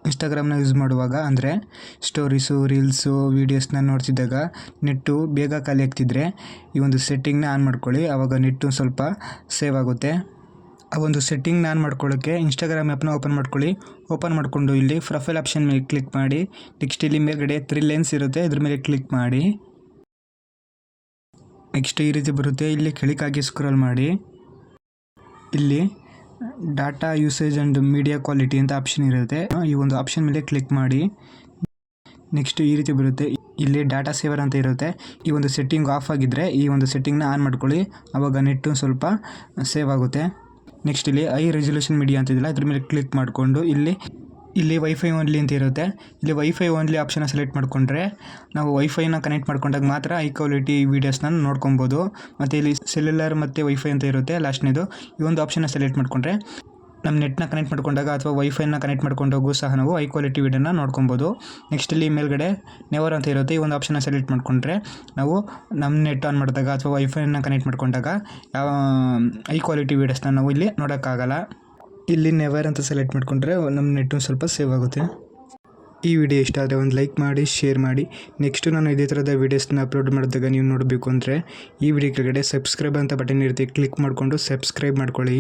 ಇನ್ಸ್ಟಾಗ್ರಾಮ್ನ use ಮಾಡುವಾಗ ಅಂದರೆ stories, reels, ವೀಡಿಯೋಸ್ನ ನೋಡ್ತಿದ್ದಾಗ ನೆಟ್ಟು ಬೇಗ ಖಾಲಿ ಆಗ್ತಿದ್ರೆ ಈ ಒಂದು ಸೆಟ್ಟಿಂಗ್ನ ಆನ್ ಮಾಡ್ಕೊಳ್ಳಿ. ಆವಾಗ ನೆಟ್ಟು ಸ್ವಲ್ಪ ಸೇವ್ ಆಗುತ್ತೆ. ಆ ಒಂದು ಸೆಟ್ಟಿಂಗ್ನ ಆನ್ ಮಾಡ್ಕೊಳ್ಳೋಕ್ಕೆ ಇನ್ಸ್ಟಾಗ್ರಾಮ್ ಆ್ಯಪ್ನ ಓಪನ್ ಮಾಡ್ಕೊಳ್ಳಿ. ಓಪನ್ ಮಾಡಿಕೊಂಡು ಇಲ್ಲಿ ಪ್ರೊಫೈಲ್ ಆಪ್ಷನ್ ಮೇಲೆ ಕ್ಲಿಕ್ ಮಾಡಿ. ನೆಕ್ಸ್ಟ್ ಇಲ್ಲಿ ಮೇಲ್ಗಡೆ 3 ಲೈನ್ಸ್ ಇರುತ್ತೆ, ಇದ್ರ ಮೇಲೆ ಕ್ಲಿಕ್ ಮಾಡಿ. ನೆಕ್ಸ್ಟ್ ಈ ರೀತಿ ಬರುತ್ತೆ. ಇಲ್ಲಿ ಕೆಳಗಾಗಿ ಸ್ಕ್ರೋಲ್ ಮಾಡಿ. ಇಲ್ಲಿ data usage and media quality ಅಂತ ಆಪ್ಷನ್ ಇರುತ್ತೆ. ಈ ಒಂದು ಆಪ್ಷನ್ ಮೇಲೆ ಕ್ಲಿಕ್ ಮಾಡಿ. ನೆಕ್ಸ್ಟ್ ಈ ರೀತಿ ಬರುತ್ತೆ. ಇಲ್ಲಿ ಡಾಟಾ ಸೇವರ್ ಅಂತ ಇರುತ್ತೆ. ಈ ಒಂದು ಸೆಟ್ಟಿಂಗ್ ಆಫ್ ಆಗಿದ್ದರೆ ಈ ಒಂದು ಸೆಟ್ಟಿಂಗ್ನ ಆನ್ ಮಾಡ್ಕೊಳ್ಳಿ. ಆವಾಗ ನೆಟ್ಟು ಸ್ವಲ್ಪ ಸೇವ್ ಆಗುತ್ತೆ. ನೆಕ್ಸ್ಟ್ ಇಲ್ಲಿ ಹೈ ರೆಸಲ್ಯೂಷನ್ ಮೀಡಿಯಾ ಅಂತಿದೆಯಲ್ಲ, ಇದ್ರ ಮೇಲೆ ಕ್ಲಿಕ್ ಮಾಡಿಕೊಂಡು ಇಲ್ಲಿ ವೈಫೈ ಓನ್ಲಿ ಅಂತ ಇರುತ್ತೆ. ಇಲ್ಲಿ ವೈಫೈ ಓನ್ಲಿ ಆಪ್ಷನ್ನ ಸೆಲೆಕ್ಟ್ ಮಾಡಿಕೊಂಡ್ರೆ ನಾವು ವೈಫೈನ ಕನೆಕ್ಟ್ ಮಾಡ್ಕೊಂಡಾಗ ಮಾತ್ರ ಹೈ ಕ್ವಾಲಿಟಿ ವೀಡಿಯೋಸ್ನ ನೋಡ್ಕೊಬೋದು. ಮತ್ತು ಇಲ್ಲಿ ಸೆಲ್ಯುಲರ್ ಮತ್ತು ವೈಫೈ ಅಂತ ಇರುತ್ತೆ ಲಾಸ್ಟ್ನೇದು. ಈ ಒಂದು ಆಪ್ಷನ್ನ ಸೆಲೆಕ್ಟ್ ಮಾಡಿಕೊಂಡ್ರೆ ನಮ್ಮ ನೆಟ್ನ ಕನೆಕ್ಟ್ ಮಾಡ್ಕೊಂಡಾಗ ಅಥವಾ ವೈಫೈನ ಕನೆಕ್ಟ್ ಮಾಡ್ಕೊಂಡೋಗೂ ಸಹ ನಾವು ಹೈ ಕ್ವಾಲಿಟಿ ವೀಡಿಯೋನ ನೋಡ್ಕೊಬೋದು. ನೆಕ್ಸ್ಟ್ ಇಲ್ಲಿ ಮೇಲ್ಗಡೆ ನೆವರ್ ಅಂತ ಇರುತ್ತೆ. ಈ ಒಂದು ಆಪ್ಷನ್ನ ಸೆಲೆಕ್ಟ್ ಮಾಡಿಕೊಂಡ್ರೆ ನಾವು ನಮ್ಮ ನೆಟ್ ಆನ್ ಮಾಡಿದಾಗ ಅಥವಾ ವೈಫೈನ ಕನೆಕ್ಟ್ ಮಾಡ್ಕೊಂಡಾಗ ಯಾವ ಹೈ ಕ್ವಾಲಿಟಿ ವೀಡಿಯೋಸ್ನ ನಾವು ಇಲ್ಲಿ ನೋಡೋಕ್ಕಾಗಲ್ಲ. ಇಲ್ಲಿ ನೆವರ್ ಅಂತ ಸೆಲೆಕ್ಟ್ ಮಾಡಿಕೊಂಡ್ರೆ ನಮ್ಮ ನೆಟ್ಟು ಸ್ವಲ್ಪ ಸೇವ್ ಆಗುತ್ತೆ. ಈ ವಿಡಿಯೋ ಇಷ್ಟ ಆದರೆ ಒಂದು ಲೈಕ್ ಮಾಡಿ, ಶೇರ್ ಮಾಡಿ. ನೆಕ್ಸ್ಟು ನಾನು ಇದೇ ಥರದ ವೀಡಿಯೋಸ್ನ ಅಪ್ಲೋಡ್ ಮಾಡಿದಾಗ ನೀವು ನೋಡಬೇಕು ಅಂದರೆ ಈ ವಿಡಿಯೋ ಕೆಳಗಡೆ ಸಬ್ಸ್ಕ್ರೈಬ್ ಅಂತ ಬಟನ್ ಇರುತ್ತೆ, ಕ್ಲಿಕ್ ಮಾಡಿಕೊಂಡು ಸಬ್ಸ್ಕ್ರೈಬ್ ಮಾಡ್ಕೊಳ್ಳಿ.